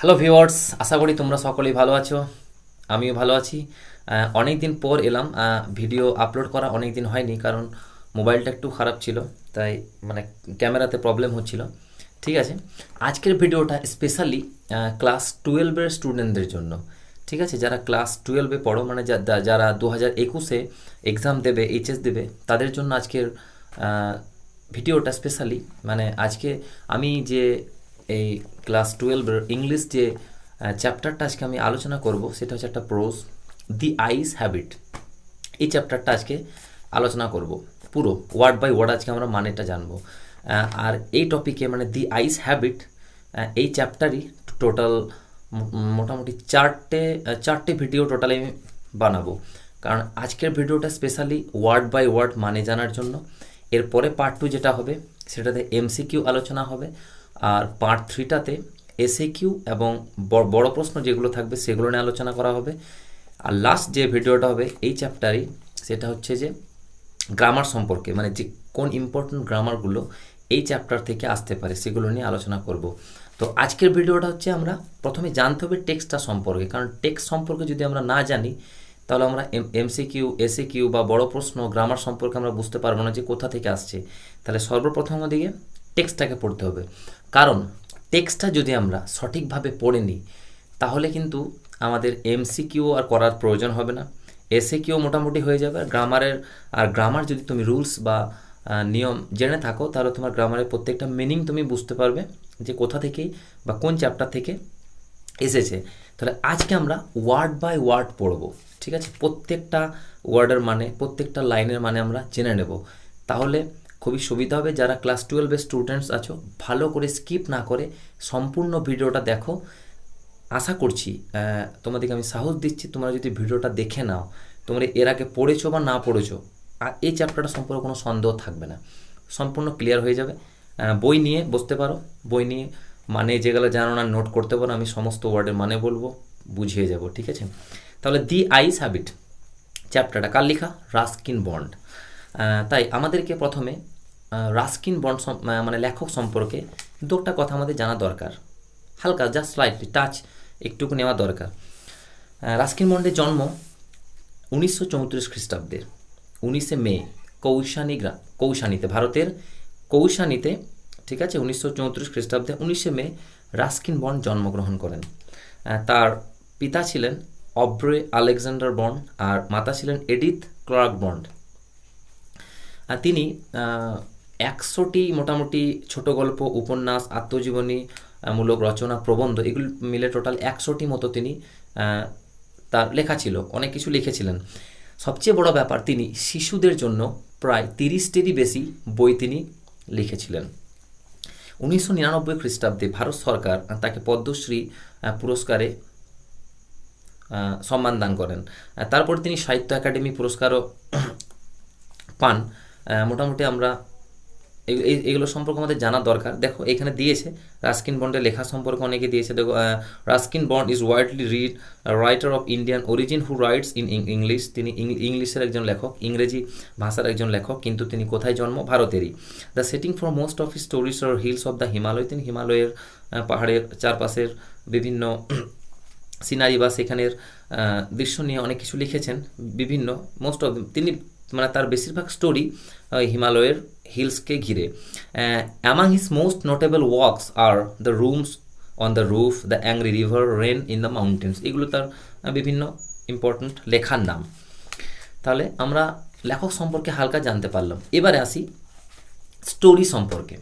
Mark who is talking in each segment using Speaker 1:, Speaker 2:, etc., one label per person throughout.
Speaker 1: Hello viewers, আশা করি তোমরা সকলেই ভালো আছো। আমিও ভালো আছি। অনেক দিন পর এলাম। ভিডিও আপলোড করা অনেক দিন হয়নি, কারণ মোবাইলটা একটু খারাপ ছিল, তাই মানে ক্যামেরাতে প্রবলেম হচ্ছিল। ঠিক আছে, আজকের ভিডিওটা স্পেশালি ক্লাস টুয়েলভের স্টুডেন্টদের জন্য। ঠিক আছে, যারা ক্লাস টুয়েলভে পড়ো, মানে যারা 2021-এ এক্সাম দেবে, এইচএস দেবে, তাদের জন্য আজকের ভিডিওটা স্পেশালি। মানে আজকে আমি যে এই ক্লাস টুয়েলভের ইংলিশ যে চ্যাপ্টারটা আজকে আমি আলোচনা করব, সেটা হচ্ছে একটা প্রোজ, দি আইস হ্যাবিট। এই চ্যাপ্টারটা আজকে আলোচনা করব, পুরো ওয়ার্ড বাই ওয়ার্ড আজকে আমরা মানেটা জানবো। আর এই টপিকে মানে দি আইস হ্যাবিট, এই চ্যাপ্টারই টোটাল মোটামুটি চারটে ভিডিও টোটালি আমি বানাবো, কারণ আজকের ভিডিওটা স্পেশালি ওয়ার্ড বাই ওয়ার্ড মানে জানার জন্য। এরপরে পার্ট 2 যেটা হবে, সেটাতে এমসিকিউ আলোচনা হবে, আর পার্ট 3টাতে এসএকিউ এবং বড় প্রশ্ন যেগুলো থাকবে সেগুলো নিয়ে আলোচনা করা হবে। আর লাস্ট যে ভিডিওটা হবে এই চ্যাপ্টারই, সেটা হচ্ছে যে গ্রামার সম্পর্কে, মানে যে কোন ইম্পর্টেন্ট গ্রামারগুলো এই চ্যাপ্টার থেকে আসতে পারে সেগুলো নিয়ে আলোচনা করব। তো আজকের ভিডিওটা হচ্ছে আমরা প্রথমে জানতে হবে টেক্সটটা সম্পর্কে, কারণ টেক্সট সম্পর্কে যদি আমরা না জানি, তাহলে আমরা এমসিকিউ, এসএকিউ বা বড় প্রশ্ন, গ্রামার সম্পর্কে আমরা বুঝতে পারবো না যে কোথা থেকে আসছে। তাহলে সর্বপ্রথম আমাদেরকে টেক্সটটাকে পড়তে হবে, কারণ টেক্সটটা যদি আমরা সঠিকভাবে পড়ে নিই, তাহলে কিন্তু আমাদের এমসিকিউ আর করার প্রয়োজন হবে না, এসএকিউ মোটামুটি হয়ে যাবে। আর গ্রামার যদি তুমি রুলস বা নিয়ম জেনে থাকো, তাহলে তোমার গ্রামারের প্রত্যেকটা মিনিং তুমি বুঝতে পারবে যে কোথা থেকেই বা কোন চ্যাপ্টার থেকে এসেছে। তাহলে আজকে আমরা ওয়ার্ড বাই ওয়ার্ড পড়ব। ঠিক আছে, প্রত্যেকটা ওয়ার্ডের মানে, প্রত্যেকটা লাইনের মানে আমরা জেনে নেব। তাহলে খুবই সুবিধা হবে। যারা ক্লাস টুয়েলভের স্টুডেন্টস আছো, ভালো করে স্কিপ না করে সম্পূর্ণ ভিডিওটা দেখো। আশা করছি, তোমাদেরকে আমি সাহস দিচ্ছি, তোমরা যদি ভিডিওটা দেখে নাও, তোমরা এর আগে পড়েছো বা না পড়েছো, আর এই চ্যাপ্টারটা সম্পর্কে কোনো সন্দেহ থাকবে না, সম্পূর্ণ ক্লিয়ার হয়ে যাবে। বই নিয়ে বসতে পারো, বই নিয়ে মানে যেগুলো জানো না নোট করতে পারো, আমি সমস্ত ওয়ার্ডের মানে বলবো, বুঝিয়ে যাব। ঠিক আছে, তাহলে দি আইস হ্যাবিট চ্যাপ্টারটা কার লেখা? Ruskin bond. তাই আমাদেরকে প্রথমে রাস্কিন বন্ড মানে লেখক সম্পর্কে দুটো কথা আমাদের জানা দরকার, হালকা জাস্ট স্লাইটলি টাচ একটুকু নেওয়া দরকার। রাস্কিন বন্ডের জন্ম 1934 খ্রিস্টাব্দে 19শে মে কৌশানীতে, ভারতের কৌশানীতে। ঠিক আছে, 1934 খ্রিস্টাব্দে 19শে মে রাস্কিন বন্ড জন্মগ্রহণ করেন। তার পিতা ছিলেন অব্রে আলেকজান্ডার বন্ড, আর মাতা ছিলেন এডিথ ক্লার্ক বন্ড। তিনি 100টি মোটামুটি ছোট গল্প, উপন্যাস, আত্মজীবনী মূলক রচনা, প্রবন্ধ, এগুলো মিলে টোটাল 100টি মতো তিনি তার লেখা ছিল, অনেক কিছু লিখেছিলেন। সবচেয়ে বড় ব্যাপার, তিনি শিশুদের জন্য প্রায় 30টিরই বেশি বই তিনি লিখেছিলেন। 1999 খ্রিস্টাব্দে ভারত সরকার তাকে পদ্মশ্রী পুরস্কারে সম্মান দান করেন। তারপর তিনি সাহিত্য একাডেমি পুরস্কারও পান। মোটামুটি আমরা এগুলো সম্পর্কে আমাদের জানা দরকার। দেখো এখানে দিয়েছে রাস্কিন বন্ডের লেখা সম্পর্কে অনেকে দিয়েছে। দেখো, Ruskin bond is widely read writer of Indian origin who writes in English. তিনি ইংলিশের একজন লেখক, ইংরেজি ভাষার একজন লেখক, কিন্তু তিনি কোথায় জন্ম? ভারতেরই। The setting for most of his stories are hills of the Himalaya. তিনি হিমালয়ের পাহাড়ের চারপাশের বিভিন্ন সিনারি বা সেখানের দৃশ্য নিয়ে অনেক কিছু লিখেছেন। বিভিন্ন মোস্ট অফ তিনি মানে তার বেশিরভাগ স্টোরি হিমালয়ের হিলসকে ঘিরে। Among his most notable works are the rooms on the roof, the angry river, rain in the mountains. এগুলো তার বিভিন্ন ইম্পর্ট্যান্ট লেখার নাম। তাহলে আমরা লেখক সম্পর্কে হালকা জানতে পারলাম। এবারে আসি স্টোরি সম্পর্কে।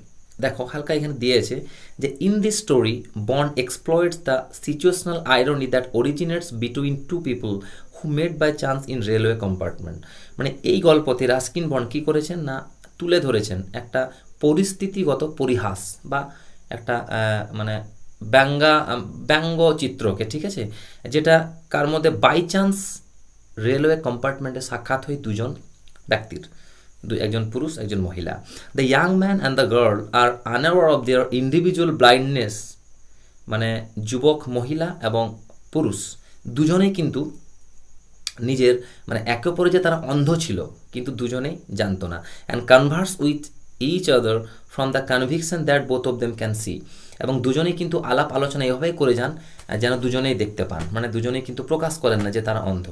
Speaker 1: দেখো হালকা এখানে দিয়েছে যে in this story Bond exploits the situational irony that originates between two people who met by chance in railway compartment. মানে এই গল্পতে রাস্কিন বন্ড কী করেছেন না, তুলে ধরেছেন একটা পরিস্থিতিগত পরিহাস বা একটা মানে ব্যঙ্গচিত্রকে। ঠিক আছে, যেটা কার মধ্যে বাই চান্স রেলওয়ে কম্পার্টমেন্টে সাক্ষাৎ হয় দুজন ব্যক্তির, একজন পুরুষ একজন মহিলা। The young man and the girl are unaware of their individual blindness. মানে যুবক মহিলা এবং পুরুষ দুজনেই কিন্তু নিজের মানে একে অপরে যে তারা অন্ধ ছিল, কিন্তু দুজনেই জানতো না। And converse with each other from the conviction that both of them can see. এবং দুজনেই কিন্তু আলাপ আলোচনা এভাবেই করে যান যেন দুজনেই দেখতে পান, মানে দুজনেই কিন্তু প্রকাশ করেন না যে তারা অন্ধ।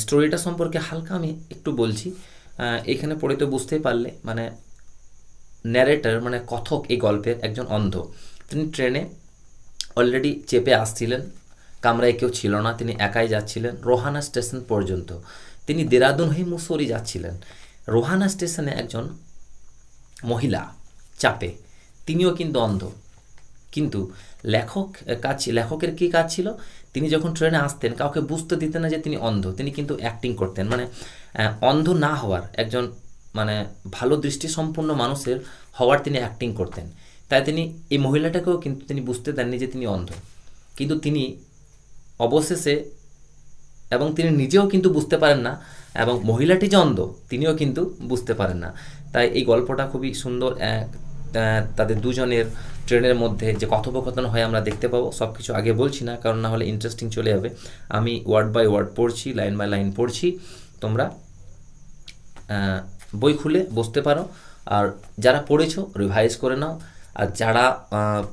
Speaker 1: স্টোরিটা সম্পর্কে হালকা আমি একটু বলছি, এখানে পড়ে তো বুঝতেই পারলে, মানে ন্যারেটর মানে কথক এই গল্পের একজন অন্ধ। তিনি ট্রেনে অলরেডি চেপে আসছিলেন, কামরায় কেউ ছিল না, তিনি একাই যাচ্ছিলেন রোহানা স্টেশন পর্যন্ত। তিনি দেরাদুন হয়ে মুসৌরি যাচ্ছিলেন। রোহানা স্টেশনে একজন মহিলা চাপে, তিনিও কিন্তু অন্ধ। কিন্তু লেখকের কী কাজ ছিল, তিনি যখন ট্রেনে আসতেন কাউকে বুঝতে দিতেন না যে তিনি অন্ধ, তিনি কিন্তু অ্যাক্টিং করতেন, মানে অন্ধ না হওয়ার একজন মানে ভালো দৃষ্টিসম্পন্ন মানুষের হওয়ার তিনি অ্যাক্টিং করতেন। তাই তিনি এই মহিলাটাকেও কিন্তু তিনি বুঝতে দেননি যে তিনি অন্ধ, কিন্তু তিনি অবশেষে, এবং তিনি নিজেও কিন্তু বুঝতে পারেন না, এবং মহিলাটি যে অন্ধ তিনিও কিন্তু বুঝতে পারেন না। তাই এই গল্পটা খুবই সুন্দর, তাদের দুজনের ট্রেনের মধ্যে যে কথোপকথন হয় আমরা দেখতে পাবো। সব কিছু আগে বলছি না, কারণ না হলে ইন্টারেস্টিং চলে যাবে। আমি ওয়ার্ড বাই ওয়ার্ড পড়ছি, লাইন বাই লাইন পড়ছি, তোমরা বই খুলে বসতে পারো। আর যারা পড়েছো রিভাইজ করে নাও, আর যারা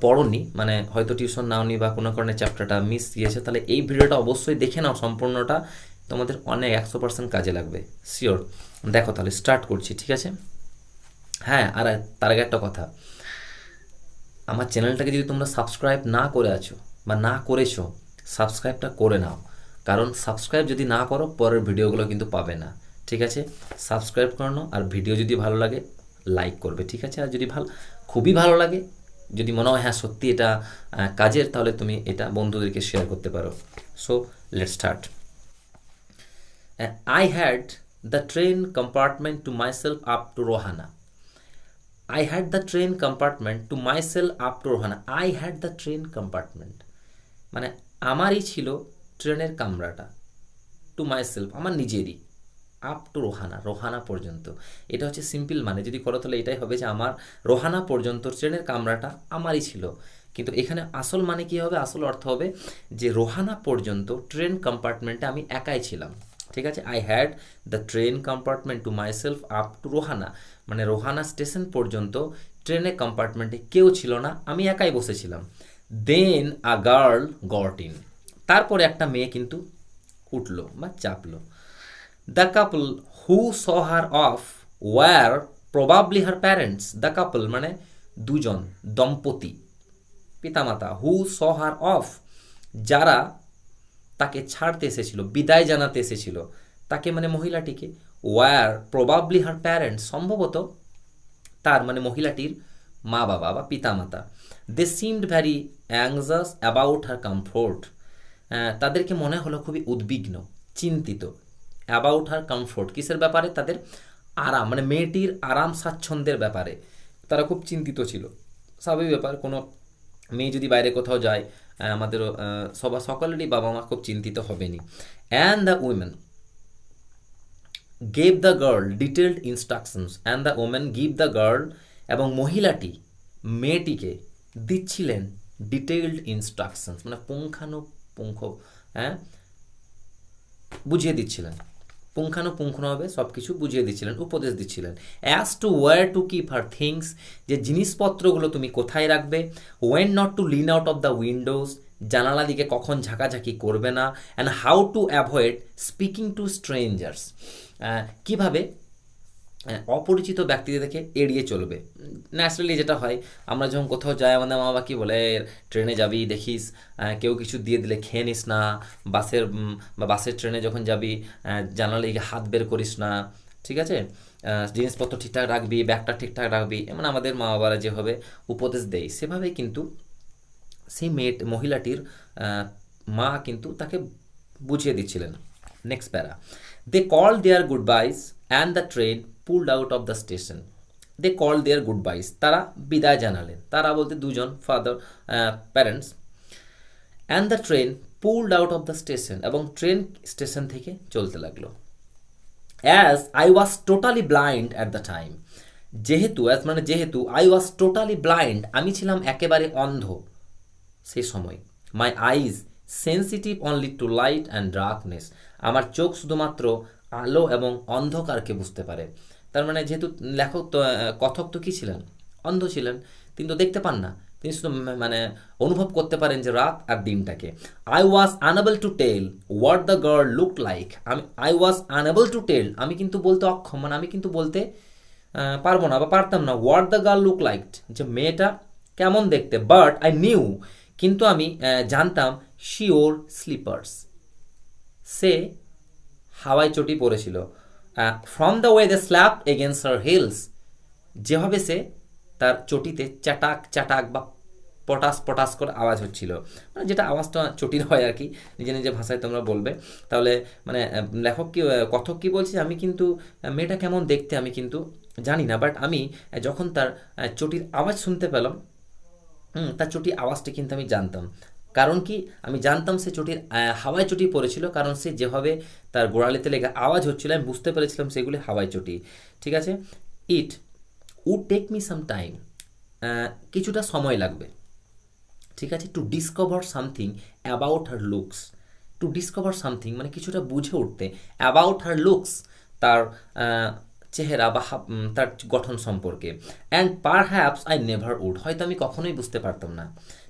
Speaker 1: পড়োনি, মানে হয়তো টিউশন নাওনি বা কোনো কারণে চ্যাপ্টারটা মিস গিয়েছে, তাহলে এই ভিডিওটা অবশ্যই দেখে নাও সম্পূর্ণটা, তোমাদের অনেক 100% কাজে লাগবে, শিওর। দেখো তাহলে স্টার্ট করছি, ঠিক আছে? হ্যাঁ, আর তার আগে একটা কথা, আমার চ্যানেলটাকে যদি তোমরা সাবস্ক্রাইব না করে আছো বা না করেছো, সাবস্ক্রাইবটা করে নাও, কারণ সাবস্ক্রাইব যদি না করো পরের ভিডিওগুলো কিন্তু পাবে না, ঠিক আছে? সাবস্ক্রাইব করে নাও, আর ভিডিও যদি ভালো লাগে লাইক করবে, ঠিক আছে? আর যদি খুবই ভালো লাগে, যদি মনে হয় হ্যাঁ সত্যি এটা কাজের, তাহলে তুমি এটা বন্ধুদেরকে শেয়ার করতে পারো। So let's start. I had the train compartment to myself up to Rohana. I had the train compartment to myself up to Rohana. I had the train compartment. মানে আমারই ছিল ট্রেনের কামরাটা, টু মাইসেলফ আমার নিজেরই, up to Rohana Rohana পর্যন্ত। এটা হচ্ছে simple, মানে যদি করো তাহলে এটাই হবে যে আমার রোহানা পর্যন্ত ট্রেনের কামরাটা আমারই ছিল। কিন্তু এখানে আসল মানে কী হবে, আসল অর্থ হবে যে রোহানা পর্যন্ত ট্রেন কম্পার্টমেন্টে আমি একাই ছিলাম, ঠিক আছে? I had the train compartment to myself up to Rohana, মানে রোহানা স্টেশন পর্যন্ত ট্রেনের কম্পার্টমেন্টে কেউ ছিল না, আমি একাই বসেছিলাম। Then a girl got in, তারপরে একটা মেয়ে কিন্তু উঠলো বা চাপলো। The couple who saw her off were probably her parents. The couple মানে দুজন, দম্পতি, পিতামাতা। হু স হার অফ, যারা তাকে ছাড়তে এসেছিল, বিদায় জানাতে এসেছিল, তাকে মানে মহিলাটিকে। ওয়ার প্রবাবলি হার প্যারেন্টস, সম্ভবত তার মানে মহিলাটির মা বাবা বা পিতামাতা। They seemed very anxious about her comfort, তাদেরকে মনে হলো খুবই উদ্বিগ্ন, চিন্তিত। অ্যাবাউট হার কমফোর্ট, কিসের ব্যাপারে? তাদের আরাম, মানে মেয়েটির আরাম স্বাচ্ছন্দ্যের ব্যাপারে তারা খুব চিন্তিত ছিল। স্বাভাবিক ব্যাপার, কোনো মেয়ে যদি বাইরে কোথাও যায়, আমাদেরও সকলেরই বাবা মা খুব চিন্তিত হবেনি। And the women gave the girl detailed instructions. And the woman give the girl, এবং মহিলাটি মেয়েটিকে দিচ্ছিলেন ডিটেইলড ইনস্ট্রাকশনস, মানে পুঙ্খানুপুঙ্খ, হ্যাঁ বুঝিয়ে দিচ্ছিলেন, পুঙ্খানুপুঙ্খভাবে সব কিছু বুঝিয়ে দিচ্ছিলেন, উপদেশ দিচ্ছিলেন। As to where to keep her things, যে জিনিসপত্রগুলো তুমি কোথায় রাখবে। When not to lean out of the windows, জানালা দিকে কখন ঝাঁকাঝাঁকি করবে না। And how to avoid speaking to strangers, কীভাবে অপরিচিত ব্যক্তিদেরকে এড়িয়ে চলবে। ন্যাচারালি যেটা হয়, আমরা যখন কোথাও যাই আমাদের মা বাবা কী বলে, ট্রেনে যাবি দেখিস কেউ কিছু দিয়ে দিলে খেয়ে নিস না, বাসের ট্রেনে যখন যাবি জানালা দিকে হাত বের করিস না, ঠিক আছে? জিনিসপত্র ঠিকঠাক রাখবি, ব্যাগটা ঠিকঠাক রাখবি, এমন আমাদের মা বাবারা যেভাবে উপদেশ দেয় সেভাবেই কিন্তু সেই মহিলাটির মা কিন্তু তাকে বুঝিয়ে দিচ্ছিলেন। Next para. They call their goodbyes and the train pulled out of the station. They call their goodbyes, তারা বিদায় জানালেন, তারা বলতে দুজন, father parents. And the train pulled out of the station, এবং ট্রেন স্টেশন থেকে চলতে লাগলো। As I was totally blind at the time, যেহেতু আই ওয়াজ টোটালি ব্লাইন্ড, আমি ছিলাম একেবারে অন্ধ সেই সময়। My eyes sensitive only to light and darkness, আমার চোখ শুধুমাত্র আলো এবং অন্ধকারকে বুঝতে পারে। তার মানে যেহেতু কথক তো কী ছিলেন, অন্ধ ছিলেন, তিনি তো দেখতে পান না, তিনি শুধু মানে অনুভব করতে পারেন যে রাত আর দিনটাকে। I was unable to tell what the girl looked like. I was unable to tell, আমি কিন্তু বলতে অক্ষম, মানে আমি কিন্তু বলতে পারবো না বা পারতাম না, what the girl look like, যে মেয়েটা কেমন দেখতে। বাট আই নিউ, কিন্তু আমি জানতাম, শি ওর স্লিপার্স, সে হাওয়াই চটি পরেছিল। From the way they slap against her heels, যেভাবে সে তার চটিতে চাটাক চাটাক বা পটাস পটাস করে আওয়াজ হচ্ছিল, মানে যেটা আওয়াজটা চটির হয় আর কি, নিজে নিজে ভাষায় তোমরা বলবে। তাহলে মানে লেখক কি, কথক কি বলছে, আমি কিন্তু মেয়েটা কেমন দেখতে আমি কিন্তু জানি না, বাট আমি যখন তার চটির আওয়াজ শুনতে পেলাম, তার চটির আওয়াজটা কিন্তু আমি জানতাম। কারণ কি, আমি জানতাম সে চটির হাওয়াই চটি পরেছিল, কারণ সে যেভাবে তার গোড়ালিতে লেগে আওয়াজ হচ্ছিল আমি বুঝতে পেরেছিলাম সেগুলি হাওয়াই চটি। ঠিক আছে, it would take me some time, কিছুটা সময় লাগবে, ঠিক আছে, to discover something about her looks. To discover something মানে কিছুটা বুঝে উঠতে, অ্যাবাউট হার লুকস, তার চেহারা বা তার গঠন সম্পর্কে। And perhaps I never would, হয়তো আমি কখনোই বুঝতে পারতাম না।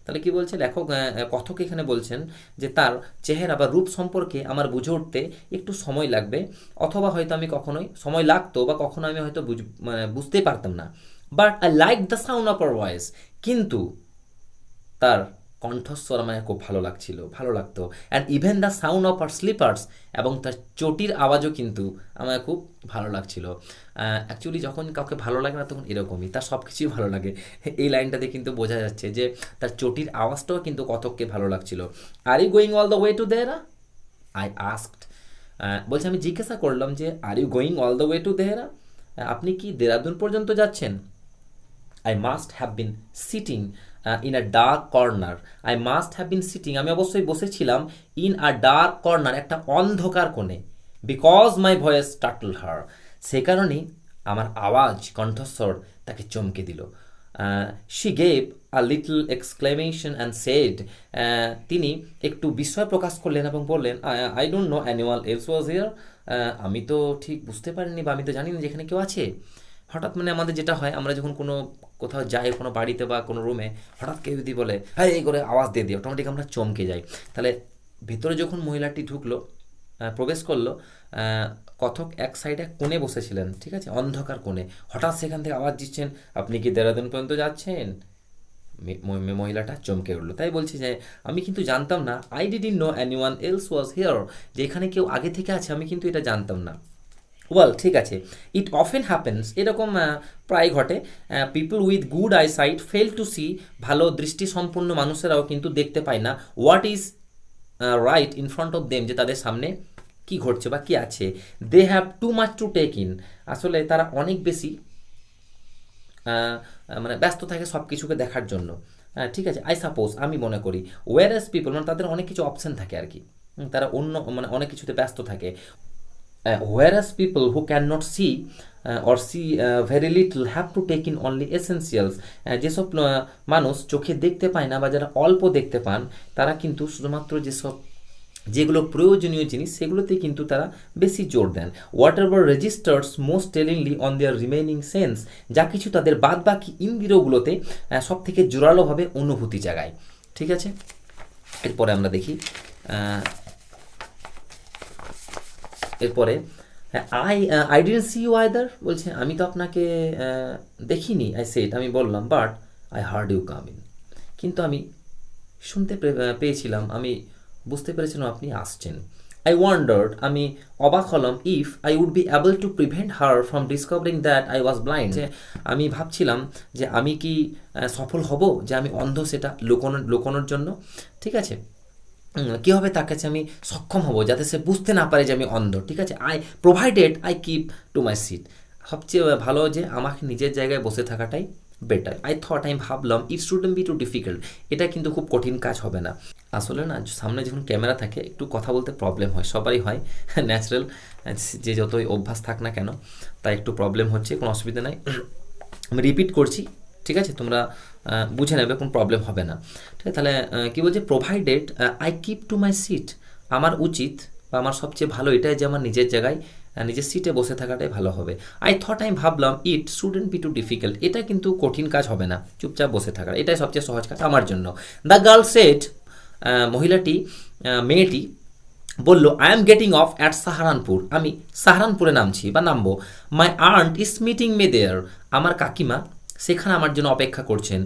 Speaker 1: তাহলে কি বলছে লেখক, কথক এখানে বলছেন যে তার চেহারা বা রূপ সম্পর্কে আমার বুঝে উঠতে একটু সময় লাগবে, অথবা হয়তো আমি কখনোই সময় লাগতো বা কখনো আমি হয়তো মানে বুঝতেই পারতাম না। But I like the sound of her voice, কিন্তু তার কণ্ঠস্বর আমার খুব ভালো লাগছিল, ভালো লাগতো। And even the sound of her slippers, এবং তার চটির আওয়াজও কিন্তু আমার খুব ভালো লাগছিল। অ্যাকচুয়ালি যখন কাউকে ভালো লাগে না তখন এরকমই, তার সব কিছুই ভালো লাগে। এই লাইনটাতে কিন্তু বোঝা যাচ্ছে যে তার চটির আওয়াজটাও কিন্তু কতককে ভালো লাগছিল। Are you going all the way to Dehra, I asked, বলছে আমি জিজ্ঞাসা করলাম যে are you going all the way to Dehra, আপনি কি দেরাদুন পর্যন্ত যাচ্ছেন। I must have been sitting in a dark corner, I must have been sitting, আমি অবশ্যই বসেছিলাম, ইন আ ডার্ক কর্নার, একটা অন্ধকার কোণে। বিকজ মাই ভয়েস টাটল হার, সে কারণেই আমার আওয়াজ কণ্ঠস্বর তাকে চমকে দিল। She gave a little exclamation and said, তিনি একটু বিস্ময় প্রকাশ করলেন এবং বললেন, I don't know anyone else was here, আমি তো ঠিক বুঝতে পারিনি বা আমি তো জানি না যে এখানে কেউ আছে। হঠাৎ মানে আমাদের যেটা হয়, আমরা যখন কোনো কোথাও যাই, কোনো বাড়িতে বা কোনো রুমে, হঠাৎ কেউ যদি বলে হ্যাঁ এই করে আওয়াজ দিয়ে দিই, অটোমেটিক আমরা চমকে যাই। তাহলে ভেতরে যখন মহিলাটি ঢুকলো, প্রবেশ করলো, কথক এক সাইডে কোণে বসেছিলেন, ঠিক আছে, অন্ধকার কোণে, হঠাৎ সেখান থেকে আওয়াজ দিচ্ছেন, আপনি কি দেরাদুন পর্যন্ত যাচ্ছেন। মহিলাটা চমকে উঠলো, তাই বলছি যে আমি কিন্তু জানতাম না, I didn't know anyone else was here, যে এখানে কেউ আগে থেকে আছে আমি কিন্তু এটা জানতাম না। ওয়েল, ঠিক আছে, ইট অফেন হ্যাপেন্স, এরকম প্রায় ঘটে, people with good eyesight fail to see, ভালো দৃষ্টি সম্পন্ন মানুষেরাও কিন্তু দেখতে পায় না, what is right in front of them, যে তাদের সামনে কি ঘটছে বা কি আছে। They have too much to take in, আসলে তারা অনেক বেশি মানে ব্যস্ত থাকে সব কিছুকে দেখার জন্য। ঠিক আছে, আই সাপোজ, আমি মনে করি, ওয়ার এস পিপল মানে তাদের অনেক কিছু অপশন থাকে আর কি, তারা অন্য মানে অনেক কিছুতে ব্যস্ত থাকে। whereas people who cannot see or see very little have to take in only essentials, যেসব মানুষ চোখে দেখতে পায় না বা যারা অল্প দেখতে পান, তারা কিন্তু শুধুমাত্র যেগুলো প্রয়োজনীয় জিনিস সেগুলোতেই কিন্তু তারা বেশি জোর দেন। Whatever registers most tellingly on their remaining sense, যা কিছু তাদের বাদ বাকি ইন্দ্রিয়গুলোতে সব থেকে জোরালোভাবে অনুভূতি জাগায়। ঠিক আছে, এরপরে আমরা দেখি, এরপরে I didn't see you either, বলছে আমি তো আপনাকে দেখিনি, আই সেড, আমি বললাম, but I heard you come in, কিন্তু আমি শুনতে পেয়েছিলাম, আমি বুঝতে পেরেছিলাম আপনি আসছেন। আই ওয়ান্ডার্ড, আমি অবাক হলাম, if I would be able to prevent her from discovering that I was blind, যে আমি ভাবছিলাম যে আমি কি সফল হব যে আমি অন্ধ সেটা লুকোনোর জন্য। ঠিক আছে, কীভাবে তার কাছে আমি সক্ষম হব যাতে সে বুঝতে না পারে যে আমি অন্ধ। ঠিক আছে, I keep to my seat, সবচেয়ে ভালো যে আমাকে নিজের জায়গায় বসে থাকাটাই বেটার। আই থট, আমি ভাবলাম, ইট শুডন্ট বি টু ডিফিকাল্ট, এটা কিন্তু খুব কঠিন কাজ হবে না। আসলে না, সামনে যখন ক্যামেরা থাকে একটু কথা বলতে প্রবলেম হয়, সবারই হয়, ন্যাচারাল, যে যতই অভ্যাস থাক না কেন, তাই একটু প্রবলেম হচ্ছে, কোনো অসুবিধা নাই, আমি রিপিট করছি, ঠিক আছে, তোমরা বুঝে নেবে, কোনো প্রবলেম হবে না। ঠিক আছে, তাহলে কী বলছে, provided I keep to my seat, আমার উচিত বা আমার সবচেয়ে ভালো এটাই যে আমার নিজের জায়গায় নিজের সিটে বসে থাকাটাই ভালো হবে। আই থট, আমি ভাবলাম ইট শুডেন্ট বি টু ডিফিকাল্ট, এটা কিন্তু কঠিন কাজ হবে না, চুপচাপ বসে থাকা এটাই সবচেয়ে সহজ কাজ আমার জন্য। দ্য গার্ল সেড, মহিলাটি মেয়েটি বলল, I am getting off at Saharanpur, আমি সাহারানপুরে নামছি বা নামবো। My aunt is meeting me there, আমার কাকিমা সেখানে আমার জন্য অপেক্ষা করছেন।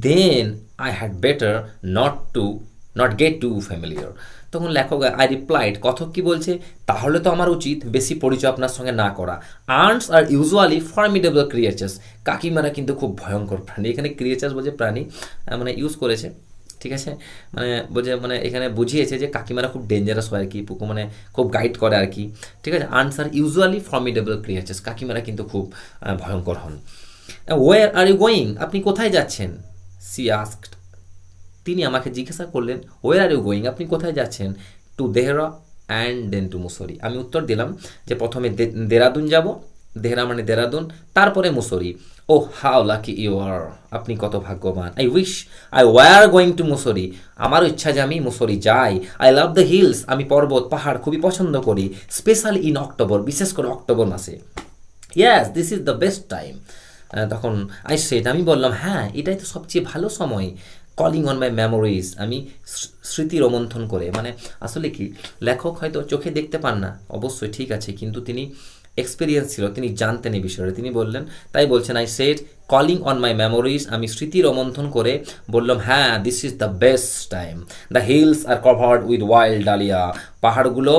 Speaker 1: Then I had better not get too familiar. তখন লেখক আই রিপ্লাইড, কথক কি বলছে, তাহলে তো আমার উচিত বেশি পরিচয় আপনার সঙ্গে না করা। আন্টস আর ইউজুয়ালি ফর্মিডেবল ক্রিয়েচার্স, কাকিমারা কিন্তু খুব ভয়ঙ্কর প্রাণী, এখানে ক্রিয়েচার্স বলছে প্রাণী মানে ইউজ করেছে, ঠিক আছে, মানে বোঝে মানে এখানে বুঝিয়েছে যে কাকিমারা খুব ডেঞ্জারাস হয় আর কি, মানে খুব গাইড করে আর কি, ঠিক আছে। আনসার ইউজুয়ালি ফর্মিডেবল ক্রিয়েচার্স, কাকিমারা কিন্তু খুব ভয়ঙ্কর হন। ওয়ার আর ইউ গোয়িং, আপনি কোথায় যাচ্ছেন? সি আস্কড, তিনি আমাকে জিজ্ঞাসা করলেন, ওয়ার আর ইউ গোয়িং, আপনি কোথায় যাচ্ছেন? To Dehra and then to Mussoorie, আমি উত্তর দিলাম যে প্রথমে দেরাদুন যাব, দেহরা মানে দেরাদুন, তারপরে Mussoorie. Oh how lucky you are, আপনি কত ভাগ্যবান। I wish I were going to Mussoorie, আমারও ইচ্ছা যে আমি মুসরি যাই। আই লাভ দ্য হিলস, আমি পর্বত পাহাড় খুবই পছন্দ করি। স্পেশালি ইন অক্টোবর, বিশেষ করে অক্টোবর মাসে। Yes this is the best time, তখন আই সেড, আমি বললাম হ্যাঁ এটাই তো সবচেয়ে ভালো সময়। কলিং অন মাই মেমোরিজ, আমি স্মৃতি রোমন্থন করে, মানে আসলে কি লেখক হয়তো চোখে দেখতে পান না, অবশ্যই ঠিক আছে, কিন্তু তিনি এক্সপিরিয়েন্স ছিল, তিনি জানতেন এই বিষয়ে, তিনি বললেন, তাই বলছেন I said calling on my memories, আমি স্মৃতি রোমন্থন করে বললাম হ্যাঁ this is the best time. The hills are covered with wild dahlia, পাহাড়গুলো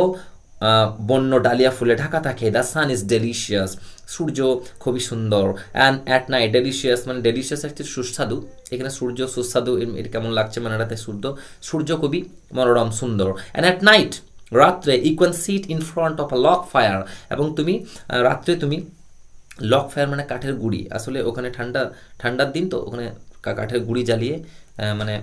Speaker 1: বন্য ডালিয়া ফুলে ঢাকা থাকে। দ্য সান ইজ ডেলিশিয়াস, সূর্য খুবই সুন্দর। অ্যান্ড অ্যাট নাইট, ডেলিশিয়াস মানে ডেলিশিয়াস একটি সুস্বাদু, এখানে সূর্য সুস্বাদু এর কেমন লাগছে মানে এটাতে সূর্য খুবই মনোরম সুন্দর। অ্যান্ড অ্যাট নাইট, রাত্রে, you can sit in front of a log fire, এবং তুমি রাত্রে তুমি লক ফায়ার মানে কাঠের গুঁড়ি, আসলে ওখানে ঠান্ডার দিন তো ওখানে কাঠের গুঁড়ি জ্বালিয়ে মানে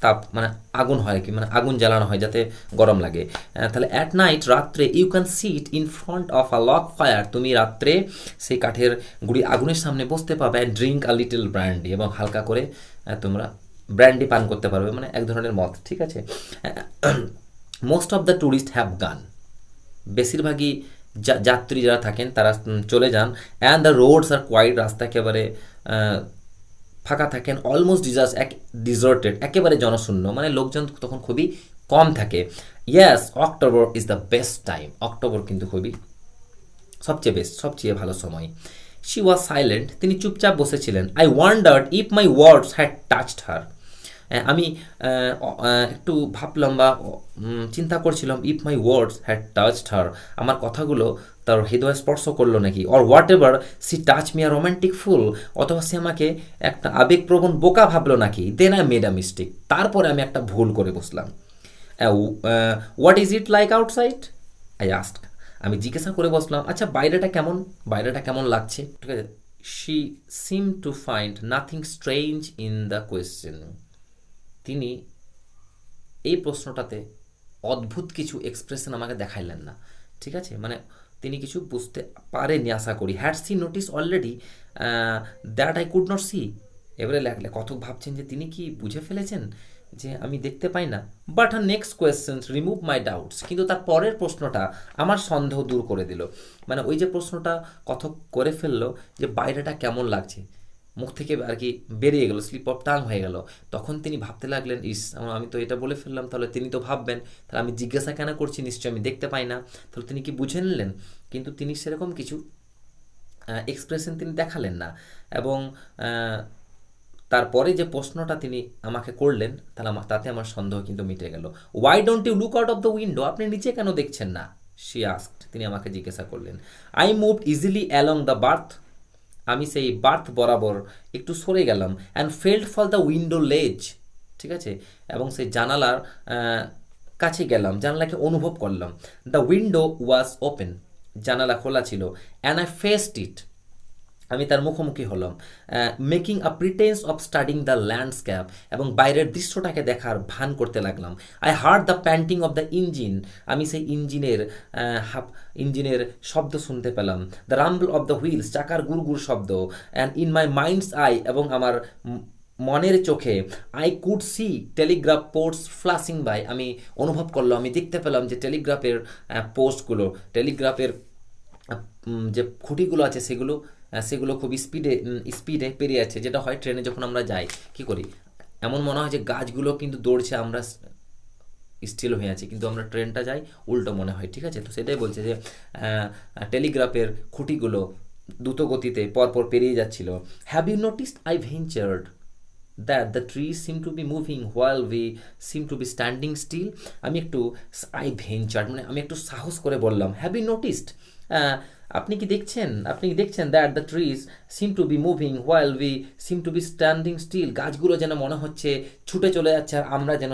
Speaker 1: তাপ মানে আগুন হয় কি, মানে আগুন জ্বালানো হয় যাতে গরম লাগে। তাহলে অ্যাট নাইট, রাত্রে, you can sit in front of a log fire, তুমি রাত্রে সেই কাঠের গুঁড়ি আগুনের সামনে বসতে পাবে। And drink a little brandy, এবং হালকা করে তোমরা ব্র্যান্ডি পান করতে পারবে, মানে এক ধরনের মদ, ঠিক আছে। Most of the tourist have gone, বেশিরভাগই যাত্রী যারা থাকেন তারা চলে যান। And the roads are quiet, রাস্তা একেবারে ফাঁকা থাকেন। অলমোস্ট ডিজার্টেড, একেবারে জনশূন্য, মানে লোকজন তখন খুবই কম থাকে। Yes October is the best time, October কিন্তু খুবই সবচেয়ে ভালো সময়। শি ওয়াজ সাইলেন্ট, তিনি চুপচাপ বসেছিলেন। I wondered if my words had touched her, আমি একটু ভাবলাম বা চিন্তা করছিলাম, if my words had touched her, আমার কথাগুলো তার হৃদয় স্পর্শ করলো নাকি। Or whatever she touch me a romantic fool, অথবা সে আমাকে একটা আবেগপ্রবণ বোকা ভাবলো নাকি। Then I made a mistake, তারপরে আমি একটা ভুল করে বসলাম। What is it like outside, I ask, আমি জিজ্ঞাসা করে বসলাম, আচ্ছা বাইরেটা কেমন লাগছে, ঠিক আছে। She seem to find nothing strange in the question, তিনি এই প্রশ্নটাতে অদ্ভুত কিছু এক্সপ্রেশন আমাকে দেখাইলেন না, ঠিক আছে, মানে তিনি কিছু বুঝতে পারেননি আশা করি। Had she notice already that I could not see, এবারে লেখলে কথক ভাবছেন যে তিনি কি বুঝে ফেলেছেন যে আমি দেখতে পাই না। But her next question remove my doubts, কিন্তু তার পরের প্রশ্নটা আমার সন্দেহ দূর করে দিল। মানে ওই যে প্রশ্নটা কথক করে ফেললো যে বাইরেটা কেমন লাগছে, মুখ থেকে আর কি বেরিয়ে গেল, স্লিপ অফ টাং হয়ে গেল, তখন তিনি ভাবতে লাগলেন, ইস আমি তো এটা বলে ফেললাম, তাহলে তিনি তো ভাববেন তাহলে আমি জিজ্ঞাসা কেন করছি, নিশ্চয়ই আমি দেখতে পাই না, তাহলে তিনি কি বুঝে নিলেন। কিন্তু তিনি সেরকম কিছু এক্সপ্রেশন তিনি দেখালেন না, এবং তারপরে যে প্রশ্নটা তিনি আমাকে করলেন তাতে আমার সন্দেহ কিন্তু মিটে গেল। Why don't you look out of the window, আপনি নিচে কেন দেখছেন না, শি আস্কড, তিনি আমাকে জিজ্ঞাসা করলেন। I moved easily along the berth, আমি সেই বার্থ বরাবর একটু সরে গেলাম। And felt for the window ledge, ঠিক আছে, এবং সেই জানালার কাছে গেলাম, জানালাকে অনুভব করলাম। দ্য উইন্ডো ওয়াজ ওপেন, জানালা খোলা ছিল। অ্যান্ড আই ফেসড ইট, আমি তার মুখোমুখি হলাম। Making a pretence of studying the landscape, এবং বাইরের দৃশ্যটাকে দেখার ভান করতে লাগলাম। I heard the panting of the engine, আমি সেই ইঞ্জিনের শব্দ শুনতে পেলাম। The rumble of the wheels, চাকার গুড়গুড় শব্দ। And in my mind's eye, এবং আমার মনের চোখে, I could see telegraph posts flashing by, আমি অনুভব করলাম, আমি দেখতে পেলাম যে টেলিগ্রাফের পোস্টগুলো, টেলিগ্রাফের যে খুঁটিগুলো আছে সেগুলো খুব স্পিডে পেরিয়ে যাচ্ছে। যেটা হয় ট্রেনে যখন আমরা যাই কী করি, এমন মনে হয় যে গাছগুলো কিন্তু দৌড়ছে, আমরা স্টিল হয়ে আছি, কিন্তু আমরা ট্রেনটা যাই উল্টো মনে হয়। ঠিক আছে, তো সেটাই বলছে যে টেলিগ্রাফের খুঁটিগুলো দ্রুত গতিতে পরপর পেরিয়ে যাচ্ছিল। Have you noticed I ventured that the trees seem to be moving while we seem to be standing still. আমি একটু সাহস করে বললাম, হ্যাভ ইউ নোটিসড, আপনি কি দেখছেন that the trees seem to be moving while we seem to be standing still, গাছগুলো যেন মনে হচ্ছে ছুটে চলে যাচ্ছে আর আমরা যেন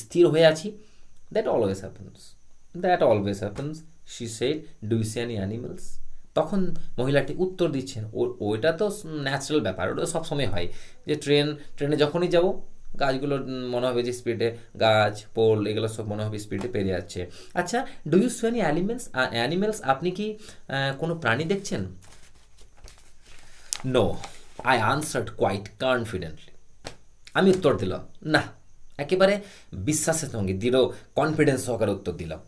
Speaker 1: স্থির হয়ে আছি। That always happens she said, do you see any animals? তখন মহিলাটি উত্তর দিচ্ছেন, ওইটা তো ন্যাচারাল ব্যাপার, ওটা সবসময় হয় যে ট্রেনে যখনই যাব গাছগুলো মনে হবে যে স্পিডে, গাছ পোল এগুলো সব মনে হবে স্পিডে পেরিয়ে যাচ্ছে। আচ্ছা, do you see any animals, আপনি কি কোনো প্রাণী দেখছেন? No, I answered quite confidently, আমি উত্তর দিলাম না, একেবারে বিশ্বাসের সঙ্গে দৃঢ় কনফিডেন্স সহকারে উত্তর দিলাম।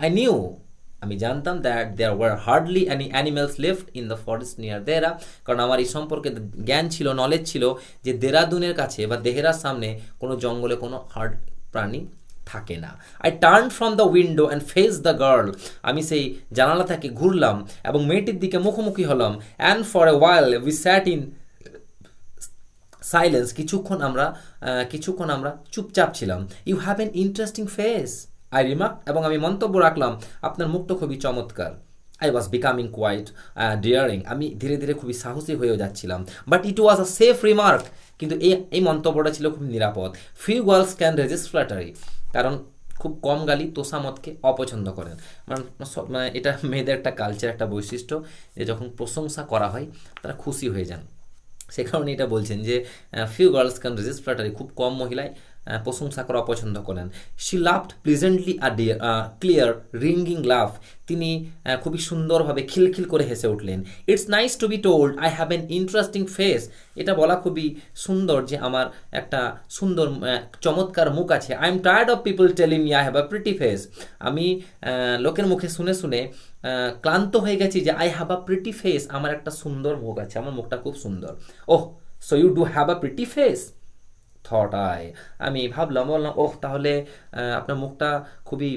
Speaker 1: আমি জানতাম that there were hardly any animals left in the forest near Dehra, কারণ আমার এই সম্পর্কে জ্ঞান ছিল, নলেজ ছিল যে দেরাদুনের কাছে বা দেহরার সামনে কোনো জঙ্গলে কোনো হার্ড প্রাণী থাকে না। I turn from the window and face the girl, আমি সেই জানালা থেকে ঘুরলাম এবং মেয়েটির দিকে মুখোমুখি হলাম। And for a while we sat in silence, কিছুক্ষণ আমরা চুপচাপ ছিলাম। You have an interesting face, I remark, এবং আমি মন্তব্য রাখলাম, আপনার মুখটা খুবই চমৎকার। I was becoming quite daring, আমি ধীরে ধীরে খুবই সাহসী হয়েও যাচ্ছিলাম। But it was a safe remark, কিন্তু এই মন্তব্যটা ছিল খুব নিরাপদ। Few girls can resist flattery, কারণ খুব কম গালি তোষামতকে অপছন্দ করেন। মানে এটা মেয়েদের একটা কালচার, একটা বৈশিষ্ট্য, যে যখন প্রশংসা করা হয় তারা খুশি হয়ে যান। সে কারণে এটা বলছেন যে few girls can resist flattery, খুব কম মহিলায় প্রশংসা করা অপছন্দ করেন। শি লাভড প্লিজেন্টলি ক্লিয়ার রিঙ্গিং লাভ, তিনি খুবই সুন্দরভাবে খিলখিল করে হেসে উঠলেন। It's nice to be told I have an interesting face, এটা বলা খুবই সুন্দর যে আমার একটা সুন্দর চমৎকার মুখ আছে। I am tired of people telling me I have a pretty face, আমি লোকের মুখে শুনে শুনে ক্লান্ত হয়ে গেছি যে I have a pretty face, আমার একটা সুন্দর মুখ আছে, আমার মুখটা খুব সুন্দর। Oh, so you do have a pretty face, thought আমি বললাম ওহ, তাহলে আপনার মুখটা খুবই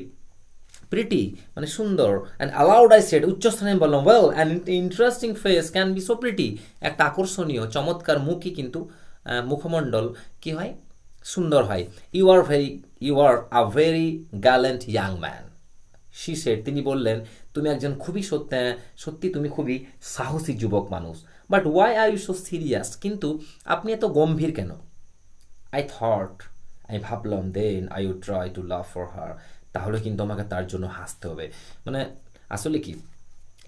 Speaker 1: প্রিটি, মানে সুন্দর। অ্যান্ড অ্যালাউড আই সেড, উচ্চস্থানে বললাম, well an interesting face can be so pretty, একটা আকর্ষণীয় চমৎকার মুখই কিন্তু মুখমণ্ডল কি হয়, সুন্দর হয়। You are a very gallant young man, she said, তিনি বললেন, তুমি একজন খুবই সত্যি তুমি খুবই সাহসী যুবক মানুষ। But why are you so serious, কিন্তু আপনি এত গম্ভীর কেন? আমি ভাবলাম, then I would try to laugh for her, তাহলে কিন্তু আমাকে তার জন্য হাসতে হবে। মানে আসলে কি,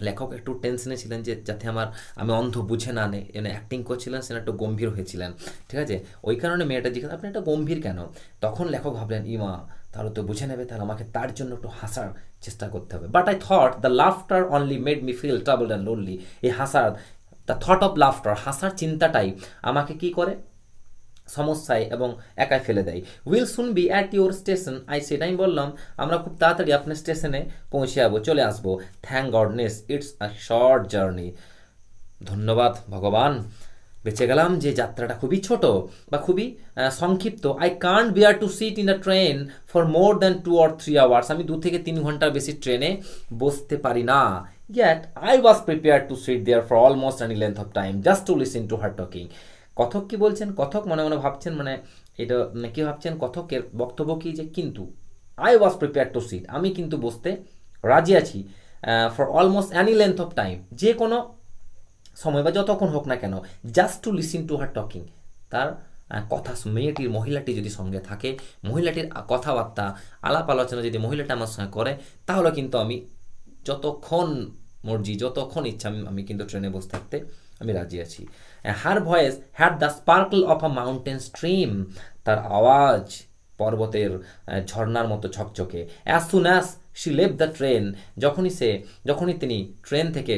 Speaker 1: লেখক একটু টেনশনে ছিলেন যে যাতে আমি অন্ধ বুঝে না নে, মানে অ্যাক্টিং করছিলেন, সেটা একটু গম্ভীর হয়েছিলেন। ঠিক আছে, ওই কারণে মেয়েটা জিজ্ঞেস, আপনি একটা গম্ভীর কেন? তখন লেখক ভাবলেন, ইমা তাহলে তো বুঝে নেবে, তাহলে আমাকে তার জন্য একটু হাসার চেষ্টা করতে হবে। But I thought the laughter only made me feel troubled and lonely, এই দ্য থট অফ লাফটার, হাসার চিন্তাটাই আমাকে কি করে, সমস্যায় এবং একাই ফেলে দেয়। Will soon B at your station, সেটাই বললাম, আমরা খুব তাড়াতাড়ি আপনার স্টেশনে পৌঁছে যাবো, চলে আসবো। Thank goodness it's a short journey, ধন্যবাদ ভগবান, বেঁচে গেলাম যে যাত্রাটা খুবই ছোট বা খুবই সংক্ষিপ্ত। I can't bear to sit in a train for more than 2 or 3 hours, আমি 2 থেকে 3 ঘন্টার বেশি ট্রেনে বসতে পারি না। Yet I was prepared to sit there for almost any length of time just to listen to her talking. কথক কি বলছেন? কথক মনে মনে ভাবছেন, মানে এটা কি ভাবছেন, কথকের বক্তব্য কি, যে কিন্তু I was prepare to sit, আমি কিন্তু বসতে রাজি আছি, for almost any length of time, যে কোনো সময় বা যতক্ষণ হোক না কেন, just to listen to her talking, তার কথা, মহিলাটি যদি সঙ্গে থাকে, মহিলাটির কথাবার্তা আলাপ আলোচনা যদি মহিলাটা আমার সঙ্গে করে, তাহলে কিন্তু আমি যতক্ষণ মর্জি, যতক্ষণ ইচ্ছা আমি কিন্তু ট্রেনে বসে থাকতে আমি রাজি আছি। Her voice had the sparkle of a mountain stream, তার আওয়াজ পর্বতের ঝর্ণার মতো ঝকঝকে। As soon as she left the train, যখনই তিনি ট্রেন থেকে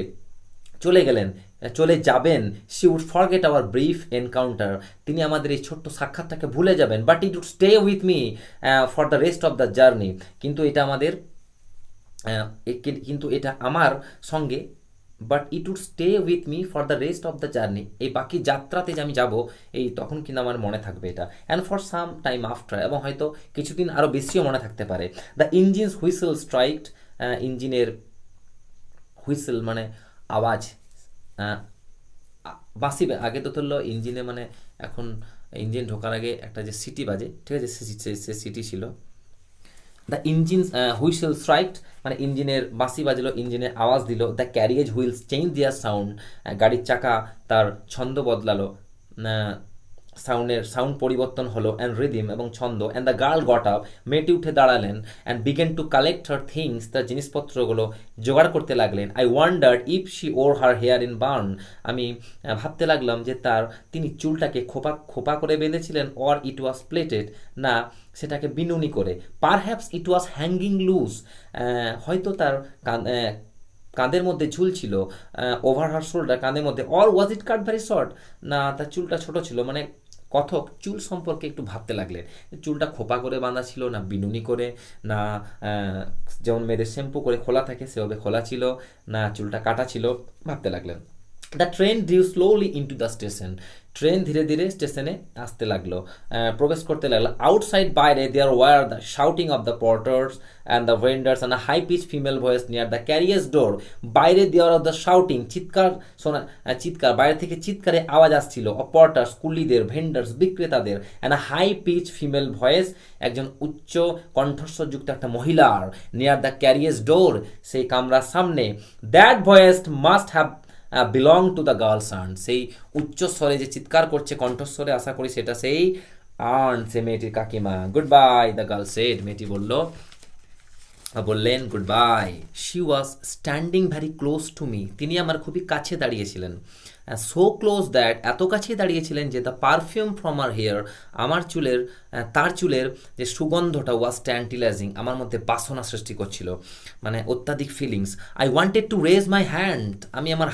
Speaker 1: চলে যাবেন, she would forget our brief encounter, তিনি আমাদের এই ছোট্ট সাক্ষাৎটাকে ভুলে যাবেন। But it would stay with me for the rest of the journey, কিন্তু এটা আমার সঙ্গে but it would stay with me for the rest of the journey, এই বাকি যাত্রাতে যে আমি যাব এই তখন কিন্তু আমার মনে থাকবে এটা, and for some time after, এবং হয়তো কিছুদিন আরও বেশিও মনে থাকতে পারে। দ্য ইঞ্জিনস হুইসেল স্ট্রাইকড, ইঞ্জিনের হুইসেল মানে আওয়াজ, বাঁশি আগে তো ধরলো ইঞ্জিনে মানে এখন ইঞ্জিন ঢোকার আগে একটা যে সিটি বাজে, ঠিক আছে, সে সিটি ছিল। দ্য ইঞ্জিন হুইসেল স্ট্রাইকড মানে ইঞ্জিনের বাঁশি বাজলো, ইঞ্জিনের আওয়াজ দিল। দ্য ক্যারিয়েজ হুইলস চেঞ্জ দিয়ার সাউন্ড, গাড়ির চাকা তার ছন্দ বদলালো, সাউন্ড পরিবর্তন হলো, অ্যান্ড রিদিম এবং ছন্দ। And the girl got up, মেয়েটি উঠে দাঁড়ালেন, and began to collect her things, তার জিনিসপত্রগুলো জোগাড় করতে লাগলেন। I wondered if she wore her hair in bun, আমি ভাবতে লাগলাম যে তিনি চুলটাকে খোপা খোপা করে বেঁধেছিলেন, অর ইট ওয়াজ প্লেটেড, না সেটাকে বিনুনি করে। পারহ্যাপস ইট ওয়াজ হ্যাঙ্গিং লুজ, হয়তো তার কাঁধের মধ্যে ঝুল ছিল, ওভার হার শোল্ডার, কাঁধের মধ্যে। Or was it cut very short, না তার চুলটা ছোট ছিল। মানে কথক চুল সম্পর্কে একটু ভাবতে লাগলেন, চুলটা খোপা করে বাঁধা ছিল না বিনুনি করে, না যেমন মেয়েদের শ্যাম্পু করে খোলা থাকে সেভাবে খোলা ছিল, না চুলটা কাটা ছিল, ভাবতে লাগলেন। The train drew slowly into the station, train ধীরে ধীরে স্টেশনে আসতে লাগলো, প্রবেশ করতে লাগলো। আউটসাইড বাইরে there were the shouting of the porters and the vendors and high pitch female voice near the carriers door, বাইরে দেওয়ার অফ দ্য শাউটিং, চিৎকার শোনা, চিৎকার, বাইরে থেকে চিৎকারে আওয়াজ আসছিল। পর্টার্স কুলিদের, ভেন্ডার্স বিক্রেতাদের, and high pitch female voice, একজন উচ্চ কণ্ঠস্বরযুক্ত একটা মহিলার, নিয়ার দ্য ক্যারিয়ার্স ডোর, সেই কামরার সামনে। That voice must have belong to the girls earn, সেই উচ্চস্বরে যে চিৎকার করছে কণ্ঠস্বরে, আশা করি সেটা সেই আর্ন, সে মেয়েটির কাকিমা। Good bye the girl said, মেয়েটি বললেন good bye. She was standing very close to me, তিনি আমার খুবই কাছে দাঁড়িয়েছিলেন। সো ক্লোজ দ্যাট, এত কাছে দাঁড়িয়েছিলেন যে the perfume from her hair, আমার চুলের, তার চুলের যে সুগন্ধটা ওয়াজ ট্যান্টিলাইজিং, আমার মধ্যে বাসনা সৃষ্টি করছিল, মানে অত্যাধিক feelings. I wanted to raise my hand, আমি আমার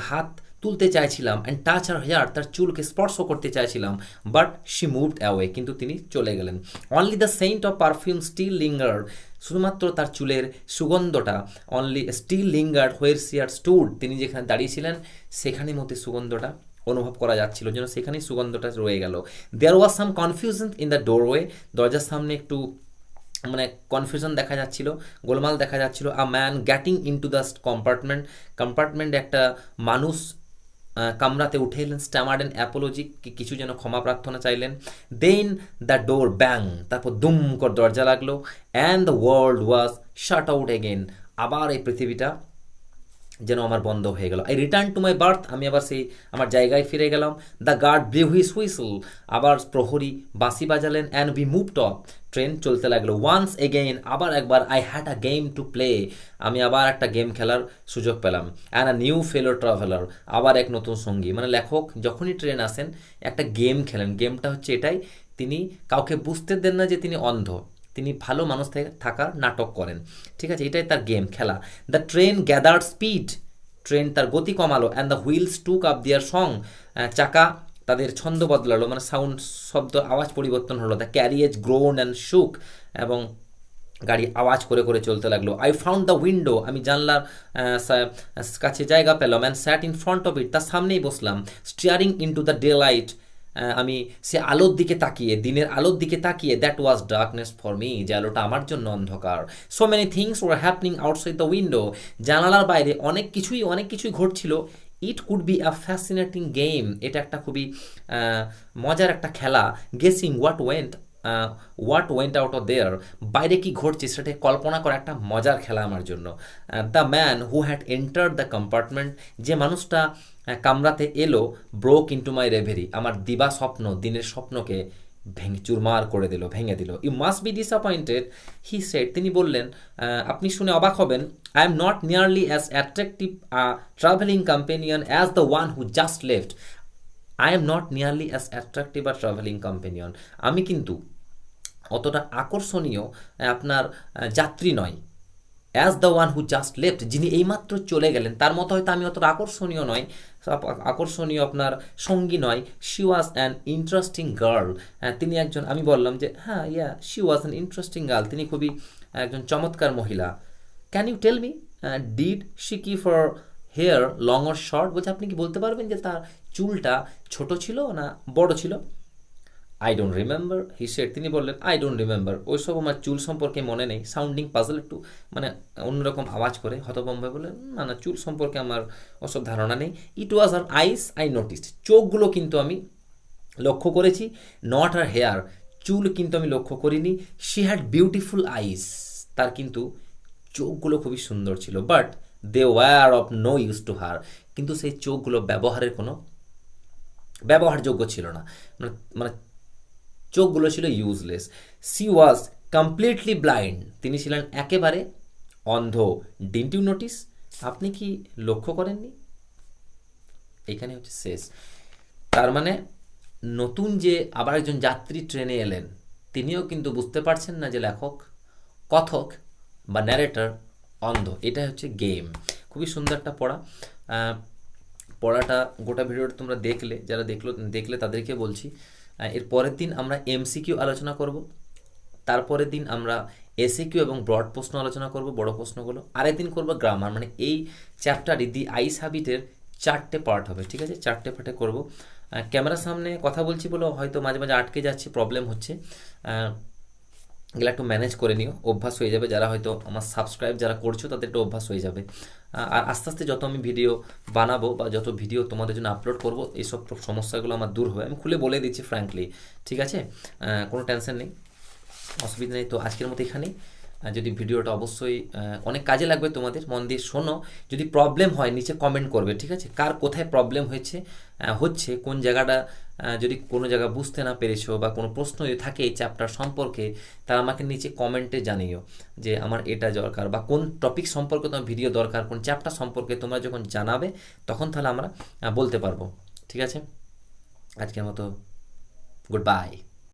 Speaker 1: হাত তুলতে চাইছিলাম, অ্যান্ড টাচ আর হেয়ার, তার চুলকে স্পর্শ করতে চাইছিলাম, বাট শি মুভড অ্যাওয়ে, কিন্তু তিনি চলে গেলেন। Only the scent of perfume still linger, শুধুমাত্র তার চুলের সুগন্ধটা, only still linger where she are stood, তিনি যেখানে দাঁড়িয়েছিলেন সেখানের মধ্যে সুগন্ধটা অনুভব করা যাচ্ছিল, যেন সেখানেই সুগন্ধটা রয়ে গেল। দেয়ার ওয়াজ সাম কনফিউশন ইন দ্য ডোরওয়ে, দরজার সামনে একটু মানে কনফিউশন দেখা যাচ্ছিল, গোলমাল দেখা যাচ্ছিল। A man getting into the কম্পার্টমেন্টে একটা মানুষ কামরাতে উঠে এলেন। স্ট্যামার্ড অ্যান্ড অ্যাপোলজি, কিছু যেন ক্ষমা প্রার্থনা চাইলেন। দেন দ্য ডোর ব্যাং, তারপর দুম করে দরজা লাগলো। And the world was shut out again, আবার এই পৃথিবীটা যেন আমার বন্ধ হয়ে গেল। I return to my berth, আমি আবার সেই আমার জায়গায় ফিরে গেলাম। The guard blew his whistle, আবার প্রহরী বাঁশি বাজালেন। And we moved off, train চলতে লাগলো। ওয়ান্স এগেইন, আবার একবার। I had a game to play, আমি আবার একটা গেম খেলার সুযোগ পেলাম। And a new fellow traveller, আবার এক নতুন সঙ্গী। মানে লেখক যখনই ট্রেন আসেন একটা গেম খেলেন, গেমটা হচ্ছে এটাই, তিনি কাউকে বুঝতে দেন না যে তিনি অন্ধ, তিনি ভালো মানুষ থাকার নাটক করেন, ঠিক আছে, এটাই তার গেম খেলা। The train gathered speed, train তার গতি কমালো। And the wheels took up their song, চাকা তাদের ছন্দ বদলালো, মানে সাউন্ড, শব্দ, আওয়াজ পরিবর্তন হলো। দ্য ক্যারিয়েজ গ্রোন অ্যান্ড শুক, এবং গাড়ি আওয়াজ করে করে চলতে লাগলো। আই ফাউন্ড দ্য উইন্ডো, আমি জানলার কাছে জায়গা পেলাম। And sat in front of it, তার সামনেই বসলাম। Staring into the daylight, আমি সে আলোর দিকে তাকিয়ে, দিনের আলোর দিকে তাকিয়ে। That was darkness for me, যে আলোটা আমার জন্য অন্ধকার। So many things were happening outside the window, জানালার বাইরে অনেক কিছুই ঘটছিল। It could be a fascinating game, এটা একটা খুবই মজার একটা খেলা। Guessing what went out of there, বাইরে কি ঘটছে সেটা কল্পনা করা একটা মজার খেলা আমার জন্য। The man who had entered the compartment, যে মানুষটা কামরাতে এলো। ব্রোক ইন্টু মাই রেভেরি, আমার দিবা স্বপ্ন, দিনের স্বপ্নকে চুরমার করে দিল, ভেঙে দিল। You must be disappointed, he said, তিনি বললেন, আপনি শুনে অবাক হবেন। I am not nearly as attractive a travelling companion as the one who just left. I am not nearly as attractive a travelling companion, আমি কিন্তু অতটা আকর্ষণীয় আপনার যাত্রী নয়। As the one who just left, যিনি এইমাত্র চলে গেলেন, তার মতো হয়তো আমি অতটা আকর্ষণীয় নয়, আকর্ষণীয় আপনার সঙ্গী নয়। She was an interesting girl, তিনি একজন, আমি বললাম যে she was an interesting girl, তিনি খুবই একজন চমৎকার মহিলা। Can you tell me, did she key for hair long or short, বলছে আপনি কি বলতে পারবেন যে তার চুলটা ছোট ছিল না বড় ছিল? I don't remember he said, তিনি বললেন আই ডোন্ট রিমেম্বার, ওইসব আমার চুল সম্পর্কে মনে নেই। সাউন্ডিং পাজল, একটু মানে অন্যরকম আওয়াজ করে হতভম্ব হয়ে বললেন না না চুল সম্পর্কে আমার ওসব ধারণা নেই। ইট ওয়াজ আর আইস আই নোটিসড, চোখগুলো কিন্তু আমি লক্ষ্য করেছি। নট আর হেয়ার, চুল কিন্তু আমি লক্ষ্য করিনি। শি হ্যাড বিউটিফুল আইস, তার কিন্তু চোখগুলো খুবই সুন্দর ছিল। But they were of no use to her, কিন্তু সেই চোখগুলো ব্যবহারযোগ্য ছিল না, মানে মানে চোখগুলো ছিল useless. C was completely blind, তিনি ছিলেন একেবারে অন্ধ। ডিডন্ট ইউ নোটিস, আপনি কি লক্ষ্য করেননি? এখানে হচ্ছে শেষ। তার মানে নতুন যে আবার একজন যাত্রী ট্রেনে এলেন, তিনিও কিন্তু বুঝতে পারছেন না যে লেখক, কথক বা ন্যারেটর অন্ধ। এটা হচ্ছে গেম। খুবই সুন্দর একটা পড়া। পড়াটা গোটা ভিডিওটা তোমরা দেখলে, যারা দেখলে তাদেরকে বলছি, এর পরের দিন আমরা এমসিকিউ আলোচনা করব, তারপরের দিন আমরা এসিকিউ এবং ব্রড প্রশ্ন আলোচনা করব, বড় প্রশ্নগুলো। আরেক দিন করবো গ্রামার। মানে এই চ্যাপ্টারই দি আইস হ্যাবিটের 4টে পার্ট হবে, ঠিক আছে? 4টে পার্টে করব। ক্যামেরার সামনে কথা বলছি বলে হয়তো মাঝে মাঝে আটকে যাচ্ছে, প্রবলেম হচ্ছে, এগুলো একটু ম্যানেজ করে নিও, অভ্যাস হয়ে যাবে। যারা হয়তো আমার সাবস্ক্রাইব যারা করছো তাদের একটু অভ্যাস হয়ে যাবে। আর আস্তে আস্তে যত আমি ভিডিও বানাবো বা যত ভিডিও তোমাদের জন্য আপলোড করবো, এইসব সমস্যাগুলো আমার দূর হবে। আমি খুলে বলে দিচ্ছি ফ্র্যাঙ্কলি, ঠিক আছে? কোনো টেনশন নেই, অসুবিধা নেই। তো আজকের মতো এখানেই। যদি ভিডিওটা অবশ্যই অনেক কাজে লাগবে তোমাদের, মন দিয়ে শোনো। যদি প্রবলেম হয় নিচে কমেন্ট করবে, ঠিক আছে? কার কোথায় প্রবলেম হচ্ছে কোন জায়গাটা, যদি কোনো জায়গা বুঝতে না পেরেছো বা কোনো প্রশ্ন যদি থাকে এই চ্যাপ্টার সম্পর্কে, তারা আমাকে নিচে কমেন্টে জানিও যে আমার এটা দরকার বা কোন টপিক সম্পর্কে তোমার ভিডিও দরকার, কোন চ্যাপ্টার সম্পর্কে তোমরা যখন জানাবে তখন তাহলে আমরা বলতে পারবো, ঠিক আছে? আজকের মতো গুড বাই।